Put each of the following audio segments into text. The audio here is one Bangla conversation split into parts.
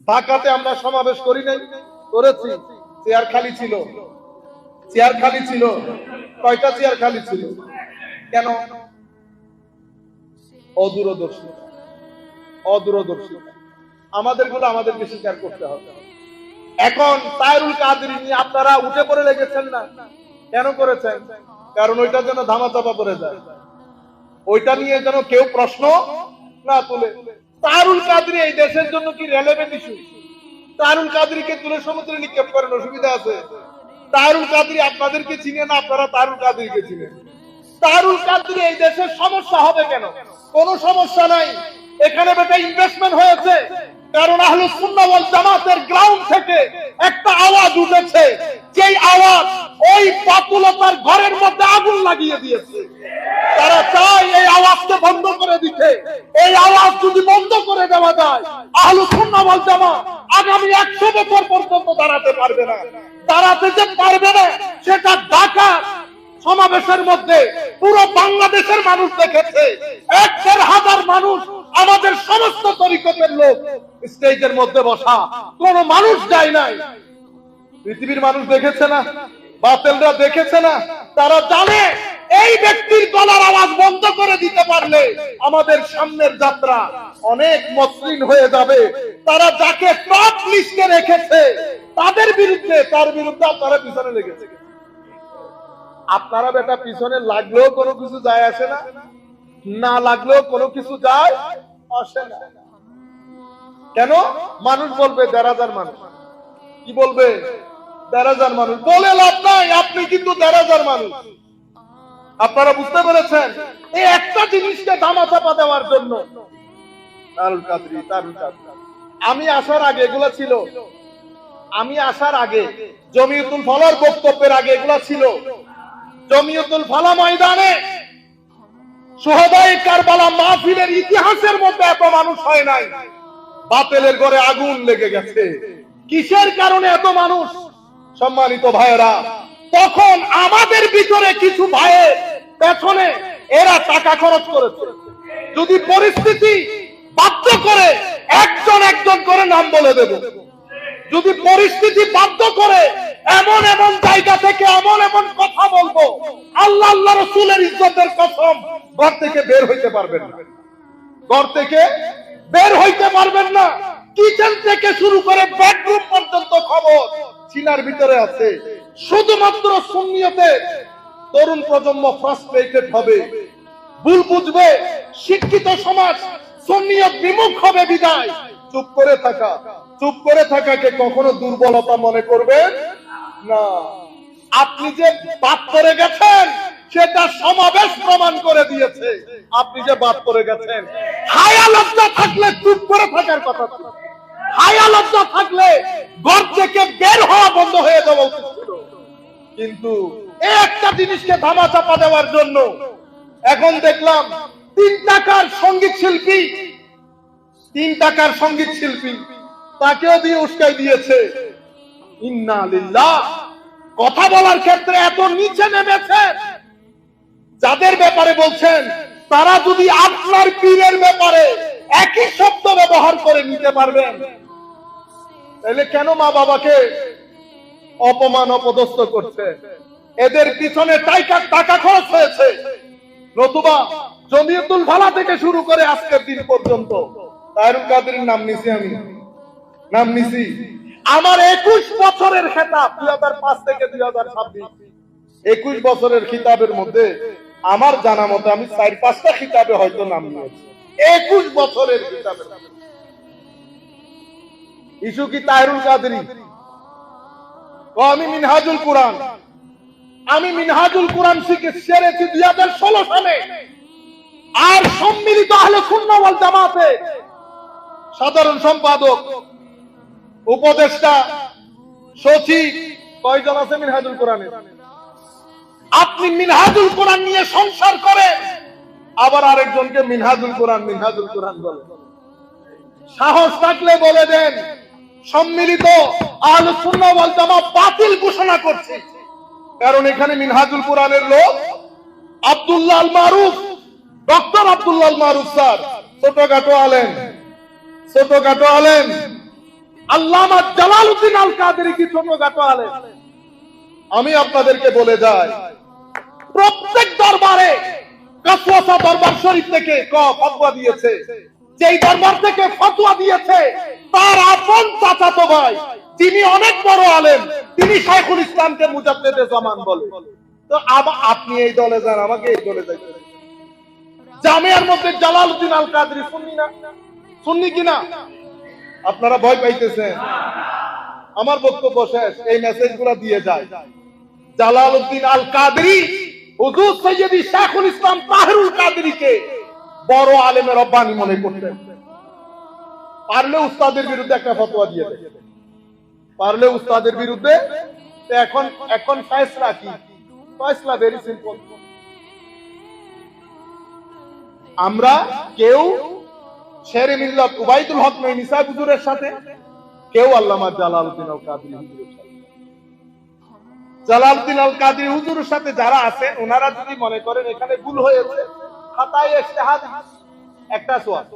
ঢাকাতে আমরা সমাবেশ করি নাই, করেছি। চেয়ার খালি ছিল, চেয়ার খালি ছিল। কয়টা চেয়ার খালি ছিল? কেন? অদূরদর্শী, অদূরদর্শী। আমাদেরগুলো আমাদেরকে স্বীকার করতে হবে। এখন তায়রুল কাদরি নিয়ে আপনারা উঠে পড়ে লেগেছেন না? কেন করেছেন? কারণ ওইটা যেন ধামাচাপা পড়ে যায়, ওইটা নিয়ে যেন কেউ প্রশ্ন না তুলে। তায়রুল কাদরি এই দেশের জন্য কি রেলেভেন্ট ইস্যু? তায়রুল কাদরিকে তুলে সমুদ্রে নিক্ষেপ করেন, অসুবিধা আছে? তায়রুল কাদরি আপনাদেরকে চিনে না, আপনারা তায়রুল কাদরিকে চিনেন। তায়রুল কাদরি এই দেশের সমস্যা হবে কেন? কোনো সমস্যা নাই। এখানে বেটা ইনভেস্টমেন্ট হয়েছে, কারণ আহলুস সুন্নাহ ওয়াল জামাতের গ্রাউন্ড থেকে একটা আওয়াজ উঠেছে, যেই আওয়াজ ওই বাতুলতার ঘরের মধ্যে আগুন লাগিয়ে দিয়েছে। তারা চায় এই আওয়াজকে বন্ধ করে দিতে। এই আওয়াজ যদি বন্ধ করে দেওয়া যায়, আহলুস সুন্নাহ ওয়াল জামাত আগামী 100 বছর পর্যন্ত দাঁড়াতে পারবে না। দাঁড়াতে যে পারবে না, সেটা ঢাকা সমাবেশের মধ্যে পুরো বাংলাদেশের মানুষ দেখেছে। 1,500 মানুষ, আমাদের সমস্ত তরিকতের লোক স্টেজের মধ্যে বসা, কোন মানুষ যায় নাই। পৃথিবীর মানুষ দেখেছে না? বাতিলরা দেখেছে না? তারা জানে এই ব্যক্তির গলার আওয়াজ বন্ধ করে দিতে পারলে আমাদের সামনের যাত্রা অনেক মসৃণ হয়ে যাবে। তারা যাকে টপ লিস্টে রেখেছে তাদের বিরুদ্ধে, তার বিরুদ্ধে আপনারা পিছনে লেগেছে। আপনারা বেটা পিছনে লাগলেও কোনো কিছু যায় আসে না, না লাগলেও কোনো কিছু যায় আসে না। কেন? মানুষ বলবে 1,500 মানুষ। কি বলবে? 1,500 মানুষ বলে লাভ নাই, আপনি কিন্তু 1,500 মানুষ। আপনারা বুঝতে পেরেছেন? এই একটা জিনিসকে ধামাচাপা দেওয়ার জন্য তায়রুল কাদরি, তায়রুল কাদরি। আমি আসার আগে এগুলা ছিল, আমি আসার আগে জমিয়তুল ফালাহর বক্তব্যের আগে এগুলা ছিল। জমিয়তুল ফালাহ ময়দানে শুহাদায়ে কারবালা মাহফিলের ইতিহাসের মধ্যে এত মানুষ হয় নাই। বাতিলের ঘরে আগুন লেগে গেছে। কিসের কারণে এত মানুষ? সম্মানিত ভাইয়েরা, তখন আমাদের ভিতরে কিছু ভাইয়ের পেছনে এরা টাকা খরচ করেছে। যদি পরিস্থিতি বাধ্য করে একজন একজন করে নাম বলে দেব, যদি পরিস্থিতি বাধ্য করে এমন এমন জায়গা থেকে এমন এমন কথা বলবো, আল্লাহ আল্লাহ রাসূলের ইজ্জতের কসম, ঘর থেকে বের হইতে পারবেন না, ঘর থেকে বের হইতে পারবেন না। কিচেন থেকে শুরু করে বেডরুম পর্যন্ত খবর সিনার ভিতরে আছে। শুধুমাত্র সুন্নিয়তে তরুণ প্রজন্ম ফ্রাস্ট্রেটেড হবে, ভুল বুঝবে, শিক্ষিত সমাজ সুন্নিয়ত বিমুখ হবে বিদায় চুপ করে থাকা। চুপ করে থাকাকে কখনো দুর্বলতা মনে করবেন না। আপনি যে বাদ করে গেছেন সেটা সমাবেশ প্রমাণ করে দিয়েছে। আপনি যে বাদ করে গেছেন, হায়া লজ্জা থাকলে চুপ করে থাকার কথা ছিল। হায়া লজ্জা থাকলে ঘর থেকে বের হওয়া বন্ধ হয়ে যাওয়া উচিত ছিল। কিন্তু একটা জিনিসকে ধামাচাপা দেওয়ার জন্য এখন দেখলাম 3 টাকার সঙ্গীত শিল্পী, 3 টাকার সঙ্গীত শিল্পী তাকেও দিয়ে উস্কাই দিয়েছে। ইন্না লিল্লাহ। কথা বলার ক্ষেত্রে এত নিচে নেমেছে, যাদের ব্যাপারে বলছেন তারা যদি আপনার পীরের ব্যাপারে একই শব্দ ব্যবহার করে নিতে পারবেন, তাহলে কেন মা বাবাকে অপমান অপদস্থ করছে? এদের পিছনে টাকা খরচ হয়েছে। নতুবা জমিয়তুল ফালাহ থেকে শুরু করে আজকের দিন পর্যন্ত তায়রুল কাদরির নাম নিছি, আমি নাম নিছি। আমার 21 বছরের খেতাব 2005 থেকে 2026, 21 বছরের খিতাবের মধ্যে আমার জানা মতে আমি 4-5টা খিতাবে হয়তো নাম নিয়েছি। 21 বছরের খিতাবের ইস্যু কি তায়রুল কাদরি? আমি মিনহাজুল কোরআন, আমি মিনহাজুল কোরআন শিখেছি 2016 সালে। আর সম্মিলিত আহলে সুন্নাহ ওয়াল জামাতে সাধারণ সম্পাদক, উপদেষ্টা, সচিব, কয়জন আছে মিনহাজুল কোরআনে? আপনি মিনহাজুল কোরআন নিয়ে সংসার করেন, আবার আরেকজনকে মিনহাজুল কোরআন বলে। সাহস থাকলে বলে দেন সম্মিলিত আহলে সুন্নাহ ওয়াল জামাত বাতিল ঘোষণা করছে। কারণ এখানে মিনহাজুল কোরআনের লোক আব্দুল্লাহ আল মারুফ, ডক্টর আব্দুল্লাহ আল মারুফ স্যার, ছোটখাটো আলেম, আল্লামা জালালউদ্দিন আল কাদেরী কি ছোটখাটো আলেম? আমি আপনাদেরকে বলে যাই, প্রত্যেক দরবারে কাসওয়াসা দরবার শরীফ থেকে ফতোয়া দিয়েছে, যেই দরবার থেকে ফতোয়া দিয়েছে তার আপন চাচাতো ভাই যিনি অনেক বড় আলেম, তিনি শাইখুল ইসলামকে মুজাদ্দেদে জামান বলে। তো আপনি এই দলে যান, আমাকে এই দলে যাইতে হবে। জামিয়ার মধ্যে জালালউদ্দিন আল কাদেরী সুন্নি না? সুন্নি কিনা? আপনারা ভয় পাইতেছেন? আমার বক্তব্য শেষ, এই মেসেজগুলো দিয়ে যায়। জালালউদ্দিন আল কাদেরী হুজুর সৈয়দি শাইখুল ইসলাম তাহেরুল কাদেরীকে বড় আলেমের রব্বানি মনে করতেন। পারলে উস্তাদের বিরুদ্ধে একটা ফতোয়া দিয়ে দেয়, পারলে উস্তাদের বিরুদ্ধে। এখন ফয়সালা কি? ফয়সালা ভেরি সিম্পল। আমরা কেউ শেরে মিল্লাত উবাইদুল হক নিসা হুজুরের সাথে, কেউ আল্লামা জালালউদ্দিন আল কাদেরী হুজুরের সাথে। জালালউদ্দিন আল কাদেরী হুজুরের সাথে যারা আছেন ওনারা যদি মনে করেন এখানে ভুল হয়েছে, খাতায় ইজতিহাদ একটা সোয়াল।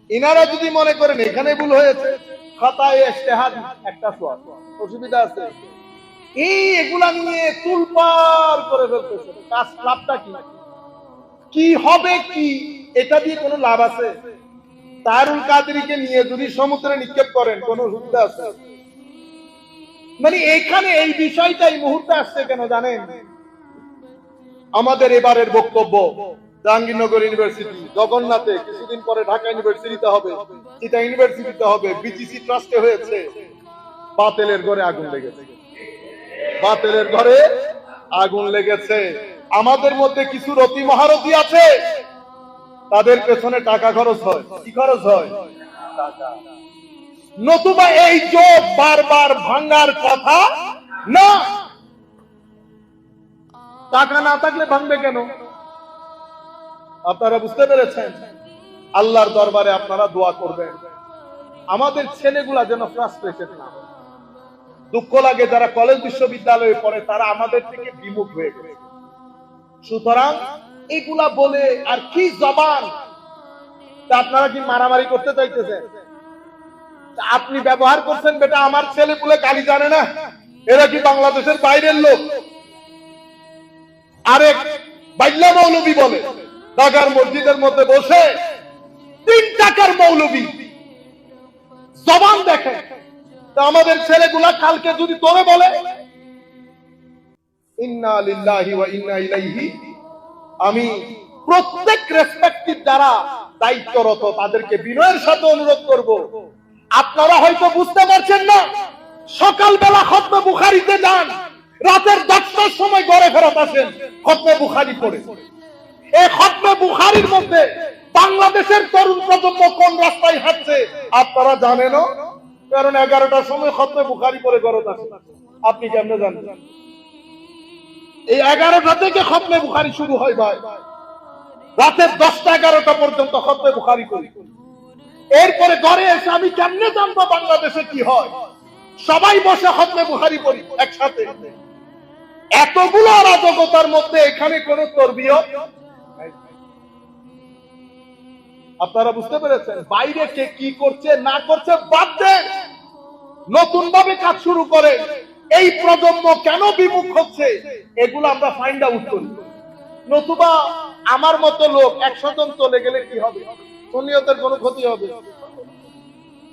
ইনারা যদি মনে করেন এখানে ভুল হয়েছে, খাতায় ইজতিহাদ একটা সোয়াল। অসুবিধা আছে? এগুলা নিয়ে তুলপার করে ফেলতেছে। কাজ লাভটা কি? কি হবে কি? এটা দিয়ে কোনো লাভ আছে? তাহেরুল কাদেরীকে নিয়ে যদি সমুদ্রে নিক্ষেপ করেন কোন সুবিধা আছে? মানে এখানে এই বিষয়টা এই মুহূর্তে আসছে কেন জানেন? আমাদের এবারের বক্তব্য জাহাঙ্গীরনগর ইউনিভার্সিটি, জগন্নাথে, কিছুদিন পরে ঢাকা ইউনিভার্সিটিতে হবে, চিটা ইউনিভার্সিটিতে হবে, বিজিসি ট্রাস্টে হয়েছে। বাতিলের ঘরে আগুন লেগেছে, বাতিলের ঘরে আগুন লেগেছে। আমাদের মধ্যে কিছু রতি মহারথী আছে, তাদের পেছনে টাকা খরচ হয়। কি খরচ হয়? টাকা। নতুবা এই জোট বারবার ভাঙার কথা না। টাকা না থাকলে ভাঙবে কেন? আপনারা বুঝতে পেরেছেন? আল্লাহর দরবারে আপনারা দোয়া করবেন আমাদের ছেলেগুলা যেন ফ্রাস্ট্রেটেড না হয়। দুঃখ লাগে যারা কলেজ বিশ্ববিদ্যালয়ে পড়ে তারা আমাদের থেকে বিমুখ হয়ে গেছে। সুতরাং এগুলা বলে আর কি জবান? আপনারা কি মারামারি করতে চাইতেছেন? আপনি ব্যবহার করছেন, বেটা আমার ছেলে পুলে গালি জানে না, এরা কি বাংলাদেশের বাইরের লোক? আরেক বাইল্লা মৌলবী বলে ঢাকার মসজিদের মধ্যে বসে 3 টাকার মৌলবী জবান দেখে। আমাদের ছেলেগুলা কালকে যদি তোরে বলে ইন্না লিল্লাহি ওয়া ইন্না ইলাইহি, আমি প্রত্যেক রেসপেক্টিভ যারা দায়িত্বরত তাদেরকে বিনয়ের সাথে অনুরোধ করব, আপনারা হয়তো বুঝতে পারছেন না, সকালবেলা খতমে বুখারীতে যান, রাতের 10টার সময় ঘরে ফেরত আসেন খতমে বুখারী পড়ে। এই খতমে বুখারীর মধ্যে বাংলাদেশের তরুণ প্রজন্ম কোন রাস্তায় হাঁটছে আপনারা জানেন? কারণ 11টার সময় খতমে বুখারী পড়ে ঘরে আসে। আপনি কেমনে জানেন? এই 11টা থেকে খতমে বুখারী শুরু হয় ভাই, রাতের 10টা 11টা পর্যন্ত খতমে বুখারী করি। এরপরে ঘরে এসে আমি কেমনে জানবো বাংলাদেশে কি হয়? সবাই বসে খতমে বুখারী পড়ি একসাথে। এতগুলো অরাজকতার মধ্যে এখানে কোন তরবিয়ত? আপনারা বুঝতে পেরেছেন? বাইরে কে কি করছে না করছে বাদ দেন, নতুন ভাবে কাজ শুরু করে এই প্রজন্ম কেন বিমুখ হচ্ছে এগুলো আমরা ফাইন্ড আউট করি। নতুবা আমার মতো লোক 100 জন চলে গেলে কি হবে? সুন্নিয়তের কোনো ক্ষতি হবে?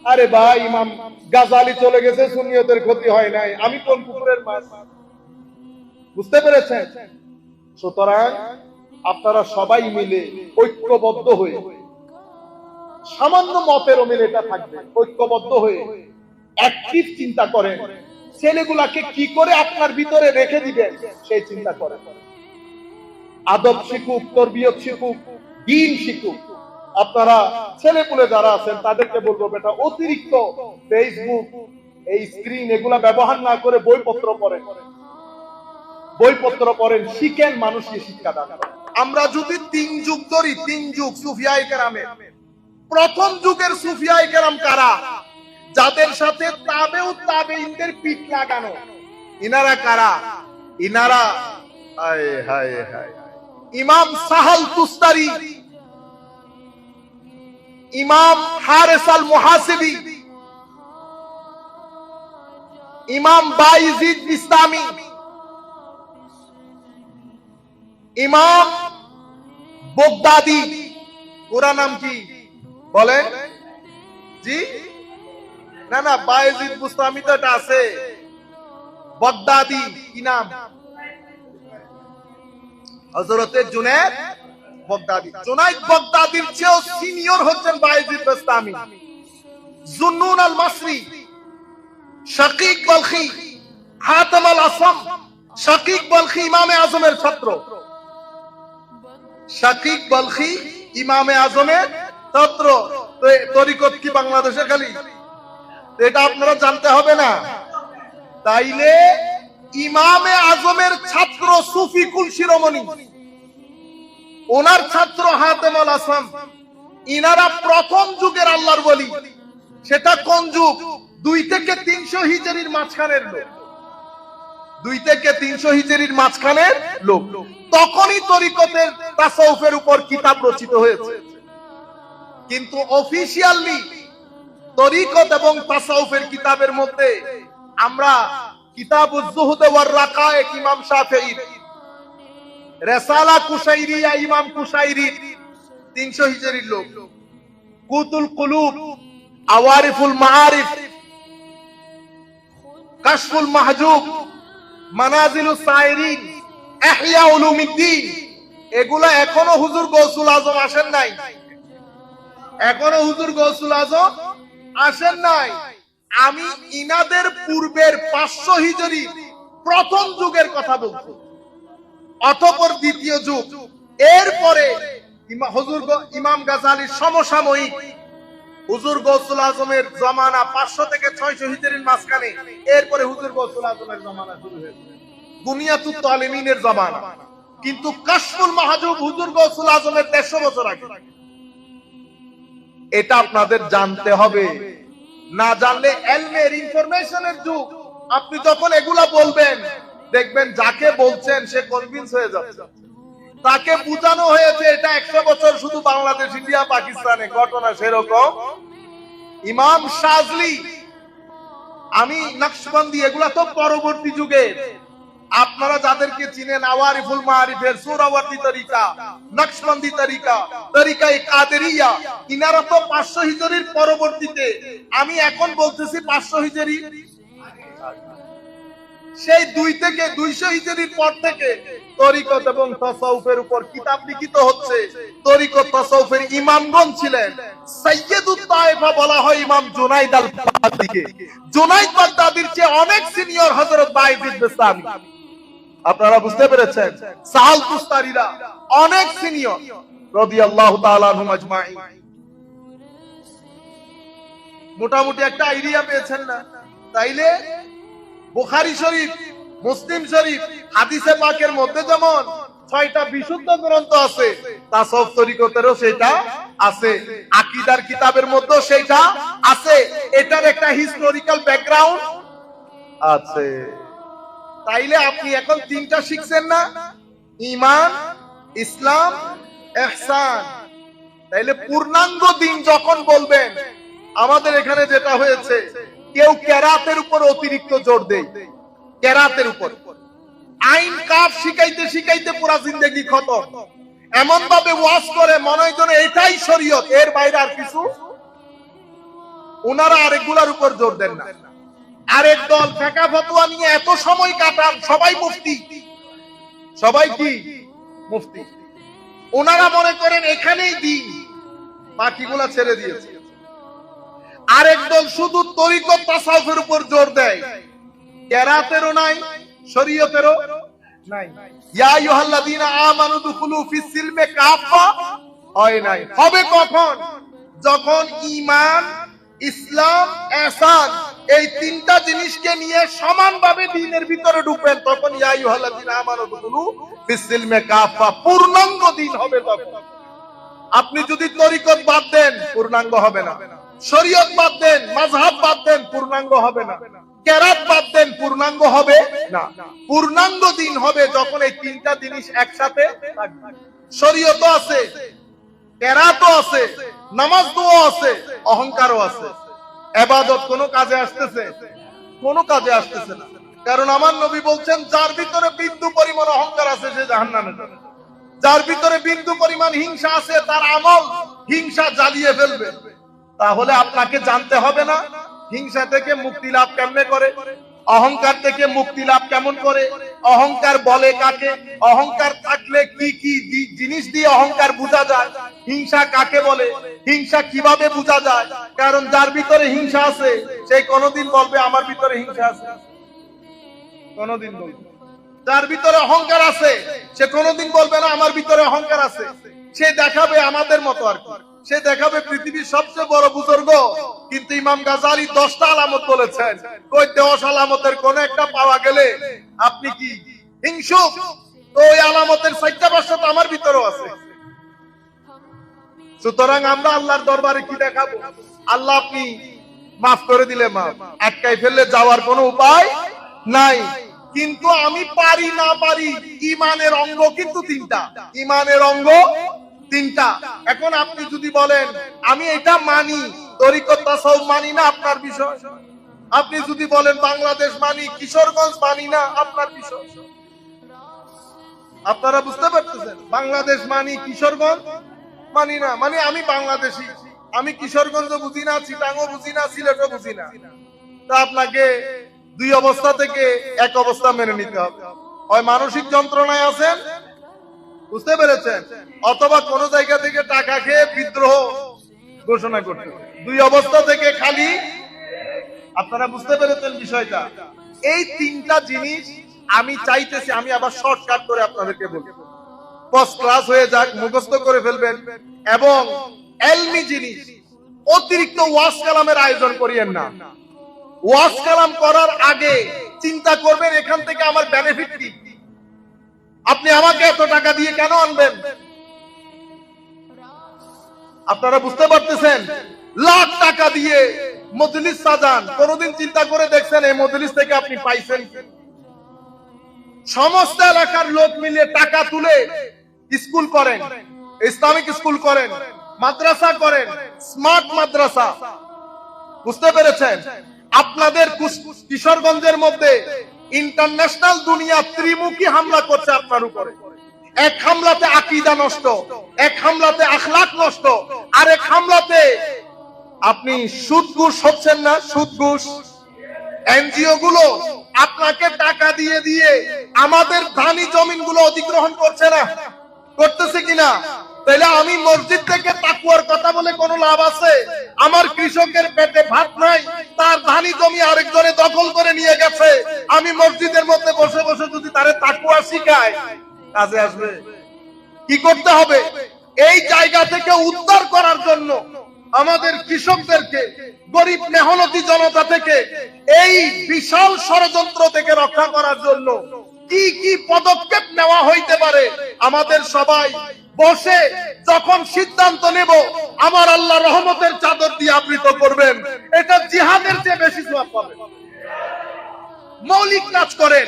আরে ভাই, ইমাম গাজালি চলে গেছে, সুন্নিয়তের ক্ষতি হয় নাই, আমি কোন পুকুরের মাছ? বুঝতে পেরেছেন? সুতরাং আপনারা সবাই মিলে ঐক্যবদ্ধ হয়ে, সামান্য মতের অমিল এটা থাকবে, ঐক্যবদ্ধ হয়ে অ্যাক্টিভ চিন্তা করেন, ছেলেগুলাকে কি করে আপনার ভিতরে রেখে দিবেন সেই চিন্তা করেন। আদব শিখুক, তরবিয়ত শিখুক, দ্বীন শিখুক। আপনারা ছেলেপুলে যারা আছেন তাদেরকে বলবো, বেটা অতিরিক্ত ফেসবুক, এই স্ক্রিন এগুলা ব্যবহার না করে বইপত্র পড়েন, বইপত্র পড়েন, শিখেন, মানুষকে শিক্ষা দান করেন। আমরা যদি 3 যুগ ধরি, 3 যুগ সুফিয়ায়ে কেরামের, প্রথম যুগের সুফিয়ায়ে কেরাম কারা? যাদের সাথে তাবেউ তাবেঈনদের পিঠ লাগানো, ইনারা কারা? ইনারা হায় হায় হায়, ইমাম সাহাল তুস্তারি, ইমাম হারিস আল মুহাসিবি, ইমাম বায়জিদ বিস্তামি, ইমাম বগদাদি, পুরা নাম কি বলেন? জি না না, বায়জিদ বুস্তামি তো এটা আছে, বগদাদি কি নাম? হযরতে জুনায়েদ বগদাদি। জুনায়েদ বগদাদির চেয়েও সিনিয়র হচ্ছেন বায়জিদ বুস্তামি। জুন্নুন আল মাসরি, শাকিক বলখি, হাতেম আল আসম। শাকিক বলখি ইমামে আজমের ছাত্র, শাকিক বলখি ইমামে আজমের ছাত্র। তরিকত কি বাংলাদেশে খালি? এটা আপনারা জানতে হবে না? তাইলে ইমামে আজমের ছাত্র সুফিকুল শিরোমণি, ওনার ছাত্র হাতেম আল আসম। ইনারা প্রথম যুগের আল্লাহর ওলি। সেটা কোন যুগ? 2 থেকে 300 হিজরির মাঝখানের লোক। 2 থেকে 300 হিজরির মাঝখানের লোক। তখনই তরিকতের তাসাউফের উপর কিতাব রচিত হয়েছে। কিন্তু অফিশিয়ালি তরিকত এবং তাসাউফের কিতাবের মধ্যে আমরা কিতাবুজ যুহদ ওয়ার রাকায়েক ইমাম শাফিঈ, রিসালা কুশাইরিয়া ইমাম কুশাইরি 300 হিজরির লোক, কুতুল কুলুব, আওয়ারিফুল মাআরিফ, কাশফুল মাহজুব, মানাজিলুস সাইরিন, ইহয়া উলুমিদ্দিন, এগুলা এখনো হুজুর গৌসুল আজম আসেন নাই। এখনো হুজুর গৌসুল আজম আসেন নাই। আমি ইনাদের পূর্বের 500 হিজরি প্রথম যুগের কথা বলছি, অতঃপর দ্বিতীয় যুগ। এরপরে হুজুর ইমাম গাজালির সমসাময়িক হুজুর গৌসুল আজমের জমানা 500 থেকে 600 হিজরির মাঝখানে। এরপরে হুজুর গৌসুল আজমের জমানা শুরু হয়েছে, বুনিয়াতুত তালিমিনের জমানা। কিন্তু কাশফুল মাহজুব হুজুর গৌসুল আজমের 150 বছর আগে। এটা আপনাদের জানতে হবে, না জানলে এলমের ইনফরমেশনের যুগ। আপনি যখন এগুলা বলবেন, দেখবেন যাকে বলছেন সে কনভিন্স হয়ে যাচ্ছে। তাকে বুঝানো হয়েছে এটা 100 বছর শুধু বাংলাদেশ, ইন্ডিয়া, পাকিস্তানে ঘটনা সেরকম। ইমাম শাজলি, আমি নকশবন্দি, এগুলা তো পরবর্তী যুগে। আপনারা যাদেরকে চিনেন, আওয়ারিফুল মাআরিফের সুরাওয়ার্দী তরিকা, নকশবন্দি তরিকা, তরিকায়ে কাদেরিয়া, ইনারা তো 500 হিজরির পরবর্তীতে। আমি এখন বলতেছি 500 হিজরি। সেই 2 থেকে 200 হিজরির পর থেকে তরিকত এবং তাসাউফের উপর কিতাব লিখিত হচ্ছে। তরিকত তাসাউফের ইমামগণ ছিলেন। সাইয়্যিদুত তায়েফা বলা হয় ইমাম জুনাইদ আল বাগদাদিকে। জুনাইদ বাগদাদির চেয়ে অনেক সিনিয়র হযরত বায়জিদ বিস্তামি। আপনারা বুঝতে পেরেছেন? সাহাল তুস্তারিরা অনেক সিনিয়র রাদিয়াল্লাহু তাআলা আনহুম আজমাইন। মোটামুটি একটা আইডিয়া পেয়েছেন না? তাইলে বুখারী শরীফ, মুসলিম শরীফ, হাদিসে পাকের মধ্যে যেমন 6টা বিশুদ্ধ গ্রন্থ আছে, তাসাউফ তরিকতেরও সেটা আছে, আকীদার কিতাবের মধ্যেও সেটা আছে। এটার একটা হিস্টোরিক্যাল ব্যাকগ্রাউন্ড আছে। তাইলে আপনি এখন 3টা শিখছেন না? ঈমান, ইসলাম, ইহসান। তাইলে পূর্ণাঙ্গ দিন যখন বলবেন, আমাদের এখানে যেটা হয়েছে, কেউ কেরাতের উপর অতিরিক্ত জোর দেয়, কেরাতের উপর। আইন কাফ শিখাইতে শিখাইতে পুরা জিন্দেগি খতম। এমন ভাবে ওয়াজ করে মনে হয় যেন এটাই শরীয়ত, এর বাইরে আর কিছু। ওনারা আরেকগুলার উপর জোর দেন না। আরেক দল ফিকহ ফতোয়া নিয়ে এত সময় কাটান, সবাই মুফতি। সবাই কি? মুফতি। ওনারা মনে করেন এখানেই দিন, বাকিগুলা ছেড়ে দিয়েছে। আরেক দল শুধু তরিকত তাসাউফের উপর জোর দেয়, কেরাতেরও নাই, শরীয়তেরও নাই। ইয়া আইয়ুহাল্লাযীনা আমানু দুখুলু ফিস সিলমে কাফা, হয় নাই। হবে কখন? যখন ঈমান, ইসলাম, ইহসান এই 3টা জিনিসকে নিয়ে সমানভাবে দ্বীনের ভিতরে ঢুকবেন, তখন ইয়া আইয়ুহাল্লাযীনা আমানু দুখুলু ফিস সিলমে কাফা, পূর্ণাঙ্গ দ্বীন হবে তখন। আপনি যদি তরিকত বাদ দেন, পূর্ণাঙ্গ হবে না। শরীয়ত বাদ দেন, মাযহাব বাদ দেন, পূর্ণাঙ্গ হবে না। কেরাত বাদ দেন, পূর্ণাঙ্গ হবে না। পূর্ণাঙ্গ দিন হবে যখন এই 3টা জিনিস একসাথে থাকবে। শরীয়তও আছে, কেরাতও আছে, নামাজ দোয়া আছে, অহংকারও আছে। ইবাদত কোন কাজে আসতেছে? কোনো কাজে আসতেছে না। কারণ আমার নবী বলছেন, যার ভিতরে বিন্দু পরিমাণ অহংকার আছে সে জাহান্নামে যাবে। যার ভিতরে বিন্দু পরিমাণ হিংসা আছে তার আমল হিংসা জ্বালিয়ে ফেলবে। তাহলে আপনাকে জানতে হবে না হিংসা থেকে মুক্তি লাভ কেমনে করে, অহংকার থেকে মুক্তি লাভ কেমন করে, অহংকার বলে কাকে, অহংকার থাকলে কি কি জিনিস দিয়ে অহংকার বোঝা যায়, হিংসা কাকে বলে, হিংসা কিভাবে বোঝা যায়। কারণ যার ভিতরে হিংসা আছে সে কোনোদিন বলবে আমার ভিতরে হিংসা আছে, কোনোদিন বলবে। যার ভিতরে অহংকার আছে সে কোনোদিন বলবে না আমার ভিতরে অহংকার আছে। সে দেখাবে আমাদের মতো আর কি, সে দেখাবে পৃথিবীর সবচেয়ে বড় বুজুর্গ। কিন্তু ইমাম গাজালি 10টা আলামত বলেছেন, ওই 10 আলামতের কোন একটা পাওয়া গেলে আপনি কি হিংসুক, তো ওই আলামতের 4টা-5টা তো আমার ভিতরেও আছে। সুতরাং আমরা আল্লাহর দরবারে কি দেখাবো? আল্লাহ আপনি মাফ করে দিলে মাফ, আটকাই ফেললে যাওয়ার কোনো উপায় নাই। কিন্তু আমি পারি না পারি, ইমানের অঙ্গ কিন্তু 3টা, ইমানের অঙ্গ 3টা। এখন আপনি যদি বলেন আমি এটা মানি, তরিকত তাসাউফ মানি না, আপনার বিষয়। আপনি যদি বলেন বাংলাদেশ মানি, কিশোরগঞ্জ মানি না, আপনার বিষয়। আপনারা বুঝতে পারতেছেন? বাংলাদেশ মানি, কিশোরগঞ্জ মানি না, মানে আমি বাংলাদেশি, আমি কিশোরগঞ্জ বুঝি না, চিটাঙ্গও বুঝি না, সিলেটও বুঝি না। তা আপনাকে 2 অবস্থা থেকে 1 অবস্থা মেনে নিতে হবে। হয় মানসিক যন্ত্রণায় আছেন, বুঝতে পেরেছেন, অথবা কোন জায়গা থেকে টাকা খেয়ে বিদ্রোহ ঘোষণা করতে। 2 অবস্থা থেকে খালি। আপনারা বুঝতে পেরেছেন বিষয়টা? এই 3টা জিনিস আমি চাইতেছি, আমি আবার শর্টকাট করে আপনাদেরকে বলবো, ফার্স্ট ক্লাস হয়ে যাক, মুখস্থ করে ফেলবেন। এবং এলমি জিনিস, অতিরিক্ত ওয়াজ কালামের আয়োজন করিয়েন না। ওয়াজ কালাম করার আগে চিন্তা করবেন এখান থেকে আমার বেনিফিট কি। আপনি আমাকে এত টাকা দিয়ে কেন আনবেন? আপনারা বুঝতে পারতেছেন? লাখ টাকা দিয়ে মজলিস সাজান, কোনদিন চিন্তা করে দেখছেন এই মজলিস থেকে আপনি পাইছেন? সমস্ত এলাকার লোক মিলে টাকা তুলে স্কুল করেন, ইসলামিক স্কুল করেন, মাদ্রাসা করেন, স্মার্ট মাদ্রাসা। বুঝতে পেরেছেন? আপনাদের কিশোরগঞ্জের মধ্যে ইন্টারন্যাশনাল দুনিয়া ত্রিমুখী হামলা করছে আপনার উপরে। এক হামলাতে আকীদা নষ্ট, এক হামলাতে আখলাক নষ্ট, আর এক হামলাতে আপনি সুদ ঘুষ হচ্ছেন না, সুদ ঘুষ। এনজিও গুলো আপনাকে টাকা দিয়ে দিয়ে আমাদের ধানি জমিন গুলো অধিগ্রহণ করছে না, করতেছে কিনা? তাহলে আমি মসজিদ থেকে তাকওয়ার কথা বলে কোনো লাভ আছে? আমার কৃষকের পেটে ভাত নাই, তার ধানি জমি আরেকজনে দখল করে নিয়ে গেছে। আমি মসজিদের মধ্যে বসে বসে যদি তারে তাকওয়া শিখাই, কাজে আসবে? কি করতে হবে? এই জায়গা থেকে উদ্ধার করার জন্য আমাদের কৃষকদেরকে, গরিব মেহনতি জনতা থেকে, এই বিশাল ষড়যন্ত্র থেকে রক্ষা করার জন্য কি কি পদক্ষেপ নেওয়া হইতে পারে, আমাদের সবাই বসে যখন সিদ্ধান্ত নেব, আমার আল্লাহ রহমতের চাদর দিয়ে আবৃত করবেন, এটা জিহাদের চেয়ে বেশি সওয়াব পাবেন। মৌলিক কাজ করেন,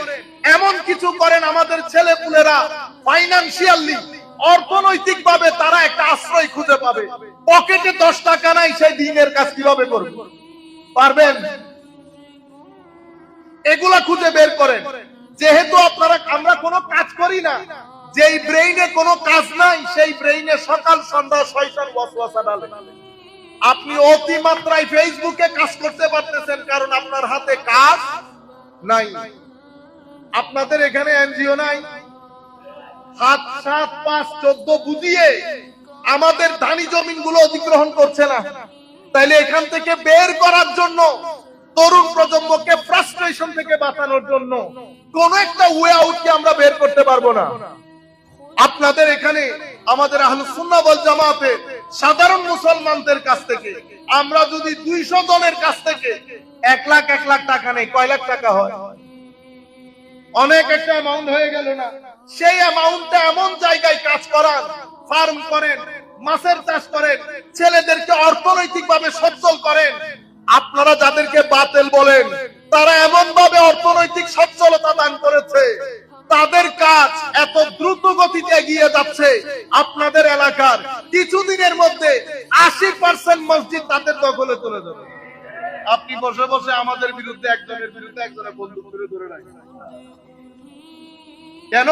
এমন কিছু করেন আমাদের ছেলেপুলেরা ফাইনান্সিয়ালি, অর্থনৈতিক ভাবে তারা একটা আশ্রয় খুঁজে পাবে। পকেটে 10 টাকা নাই, সেই দিনের কাজ কিভাবে করবে? পারবেন? এগুলা খুঁজে বের করেন। যেহেতু আমরা কোনো কাজ করি না, যেই ব্রেইনে কোনো কাজ নাই, সেই ব্রেইনে সকাল সন্ধ্যা শয়তান ওয়াসওয়াসা ডালে। আপনি অতিমাত্রায় ফেসবুকে কাজ করতে পারতেছেন কারণ আপনার হাতে কাজ নাই। আপনাদের এখানে এনজিও নাই, 7, 7, 5, 14 বুঝিয়ে আমাদের ধানি জমিন গুলো অধিগ্রহণ করছে না। তাইলে এখান থেকে বের করার জন্য, তরুণ প্রজন্মকে ফ্রাস্ট্রেশন থেকে বাঁচানোর জন্য কোন একটা ওয়ে আউট কি আমরা বের করতে পারবো না? আপনাদের এখানে আমাদের আহলুস সুন্নাহ ওয়াল জামাতের সাধারণ মুসলমানদের কাছ থেকে আমরা যদি 200 জনের কাছ থেকে 1 লাখ টাকা নেই, কয় লাখ টাকা হয়? অনেক একটা অ্যামাউন্ট হয়ে গেল না? সেই অ্যামাউন্টটা এমন জায়গায় কাজ করান, ফার্ম করেন, মাছের চাষ করেন, ছেলেদেরকে অর্থনৈতিক ভাবে সচ্ছল করেন। আপনারা যাদেরকে বাতিল বলেন, তারা এমন ভাবে অর্থনৈতিক সচ্ছলতা দান করেছে, তাদের কাজ এত দ্রুত গতিতে এগিয়ে যাচ্ছে। আপনাদের এলাকার কিছুদিনের মধ্যে 80% মসজিদ তাদের দখলে চলে যাবে। আপনি আপনি বসে বসে আমাদের বিরুদ্ধে একজনের বিরুদ্ধে একজনের বন্দুক করে ধরে রাখেন কেন?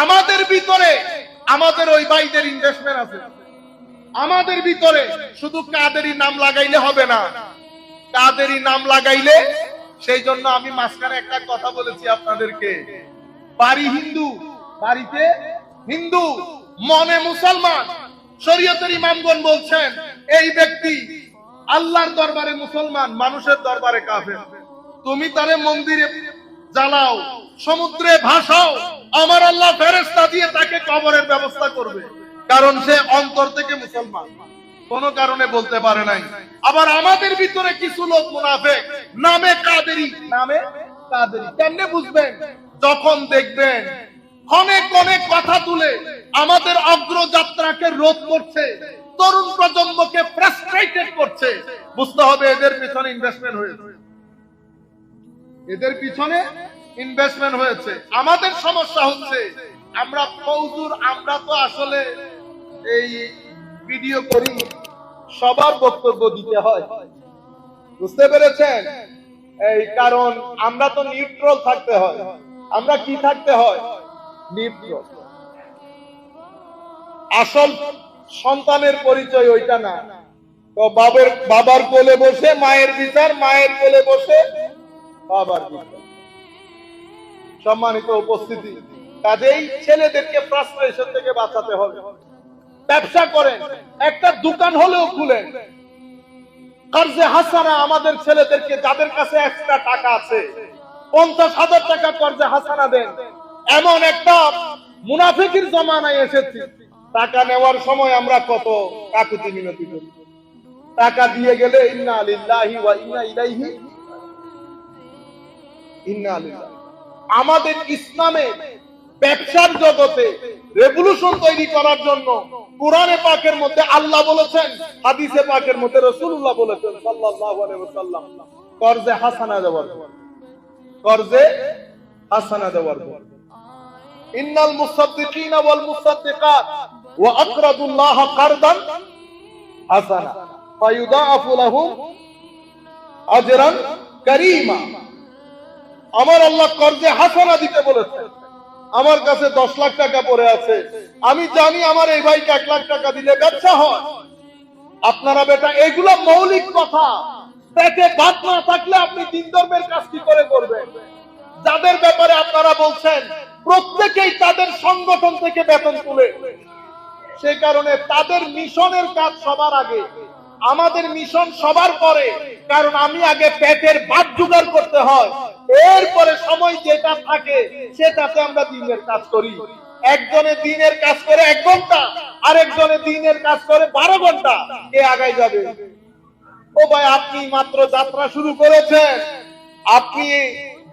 আমাদের ভিতরে আমাদের ওই ভাইদের ইনভেস্টমেন্ট আছে। আমাদের ভিতরে শুধু কাদেরই নাম লাগাইলে হবে না, কাদেরই নাম লাগাইলে, সেই জন্য আমি মাঝখানে একটা কথা বলেছি আপনাদেরকে, বাড়ি হিন্দু, বাড়িতে হিন্দু, মনে মুসলমান। শরীয়তের ইমামগণ বলছেন এই ব্যক্তি আল্লাহর দরবারে মুসলমান, মানুষের দরবারে কাফের। তুমি তারে মন্দিরে জ্বালাও, সমুদ্রে ভাসাও, আমার আল্লাহ ফেরেশতা দিয়ে তাকে কবরের ব্যবস্থা করবে, কারণ সে অন্তর থেকে মুসলমান, কোন কারণে বলতে পারে নাই। আবার আমাদের ভিতরে কিছু লোক মুনাফিক, নামে কাদেরি, নামে কাদেরি। কেমনে বুঝবেন? যখন দেখবেন অনেক অনেক কথা তুলে আমাদের অগ্রযাত্রাকে রোধ করছে, তরুণ প্রজন্মকে ফ্রাস্ট্রেটেড করছে, বুঝতে হবে এদের পিছনে ইনভেস্টমেন্ট হয়েছে, এদের পিছনে ইনভেস্টমেন্ট হয়েছে। আমাদের সমস্যা হচ্ছে আমরা ফৌজুর, আমরা তো আসলে এই ভিডিও করি, সবার বক্তব্য দিতে হয়, বুঝতে পেরেছেন? এই কারণ আমরা তো নিউট্রাল থাকতে হয়। আমরা কি থাকতে হয়? নিউট্রাল। আসল সন্তানের পরিচয় ওইটা না। তো বাবার কোলে বসে মায়ের বিচার, মায়ের কোলে বসে বাবার বিচার। সম্মানিত উপস্থিতি, কাজেই ছেলেদেরকে ফ্রাস্ট্রেশন থেকে বাঁচাতে হবে। ব্যবসা করেন, একটা দোকান হলেও খুলেন, কর্জে হাসানা আমাদের ছেলেদেরকে, যাদের কাছে এক্সট্রা টাকা আছে 50,000 টাকা কর্জে হাসানা দেন। এমন একটা মুনাফিকের জমানায় এসেছি, টাকা নেওয়ার সময় আমরা কত কাকুতি মিনতি করি, টাকা দিয়ে গেলে ইন্না লিল্লাহি ওয়া ইন্না ইলাইহি ইন্না লিল্লাহি। আমাদের ইসলামে ব্যবসার জগতে রেভলিউশন তৈরি করার জন্য কোরআনে পাকের মধ্যে আল্লাহ বলেছেন, হাদিসে পাকের মধ্যে রাসূলুল্লাহ বলেছেন সাল্লাল্লাহু আলাইহি ওয়াসাল্লাম, কর্জে হাসানা দেওয়ার, কর্জে হাসানা দেওয়ার। ইন্নাল মুসাদ্দিকিনা ওয়াল মুসাদ্দিকাত ওয়া আকরাদুল্লাহ কারদান হাসানা ফায়ুদাআফু লাহুম আজরান কারীমা। আমার আল্লাহ কর্জে হাসানা দিতে বলেছেন। আমার কাছে 10 লাখ টাকা পড়ে আছে, আমি জানি আমার এই ভাইকে 1 লাখ টাকা দিলে ব্যবসা হয়। আপনারা বেটা এগুলো মৌলিক কথা, পেটে ভাত না থাকলে আপনি দিন ধর্মের কাজ কি করে করবেন? যাদের ব্যাপারে আপনারা বলছেন প্রত্যেকেই তাদের সংগঠন থেকে বেতন তুলে, সেই কারণে তাদের মিশনের কাজ সবার আগে, আমাদের মিশন সবার পরে। কারণ আমি আগে পেটের ভাত জোগাড় করতে হয়, এরপরে সময় যেটা থাকে সেটাতে আমরা দিনের কাজ করি। একজনে দিনের কাজ করে 1 ঘন্টা, আরেকজনে দিনের কাজ করে 12 ঘন্টা, কে আগাই যাবে? ও ভাই, আপনি মাত্র যাত্রা শুরু করেছেন, আপনি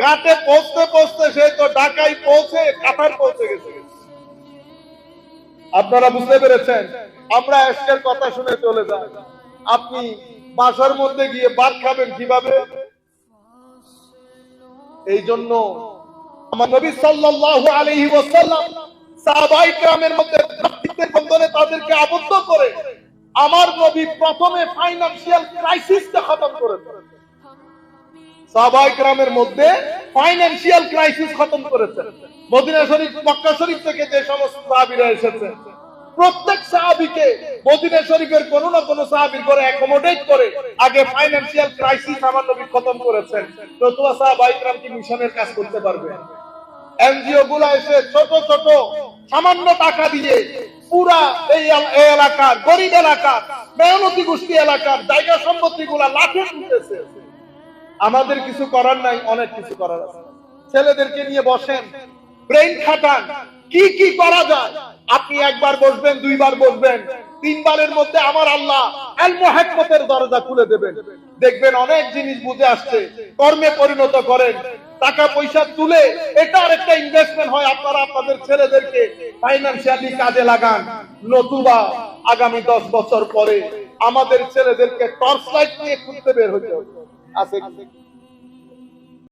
ঘাটে পৌঁছতে পৌঁছতে সে তো ঢাকায় পৌঁছে কাতার পৌঁছে গেছে। আপনারা বুঝতে পেরেছেন? আমরা আজকের কথা শুনে চলে যাই, আপনি বাসার মধ্যে গিয়ে ভাত খাবেন কিভাবে? এই জন্য আমার নবী সাল্লাল্লাহু আলাইহি ওয়াসাল্লাম সাহাবায়ে কেরামের মধ্যে ভ্রাতৃত্বের বন্ধনে তাদেরকে আবদ্ধ করে আমার নবী প্রথমে ফাইনান্সিয়াল ক্রাইসিসকে খতম করেছেন। সাহাবায়ে কেরামের মধ্যে ফাইনান্সিয়াল ক্রাইসিস খতম করেছেন। মদিনা শরীফ, মক্কা শরীফ থেকে যে সমস্ত সাহাবীরা এসেছেন, প্রত্যেক সাহাবীকে মদিনা শরীফের কোন না কোন সাহাবীর করে অ্যাকোমোডেট করে আগে ফাইনান্সিয়াল ক্রাইসিস আমার নবী খতম করেছেন। নতুবা সাহাবায়ে কেরাম কি মিশনের কাজ করতে পারবে? এনজিও গুলা এসে ছোট ছোট সামান্য টাকা দিয়ে পুরা এই এলাকার গরিব এলাকার মেহনতি গোষ্ঠী এলাকার জায়গা সম্পত্তি গুলা লাঠে তুলতেছে। আমাদের কিছু করার নাই, অনেক কিছু করার আছে। ছেলেদেরকে নিয়ে বসেন, ব্রেইন খাটান, কি কি করা যায়। আপনি 1 বার বসবেন, 2 বার বসবেন, 3 বারের মধ্যে আমার আল্লাহ আল মুহাক্কাতের দরজা খুলে দেবেন। দেখবেন অনেক জিনিস বুঝে আসছে। কর্মে পরিণত করেন, টাকা পয়সা তুলে এটা আরেকটা ইনভেস্টমেন্ট হয়। আপনারা আপনাদের ছেলেদেরকে ফাইনান্সিয়ালি কাজে লাগান, নতুবা আগামী 10 বছর পরে আমাদের ছেলেদেরকে টর্চ লাইট নিয়ে ঘুরতে বের হতে হবে। আছে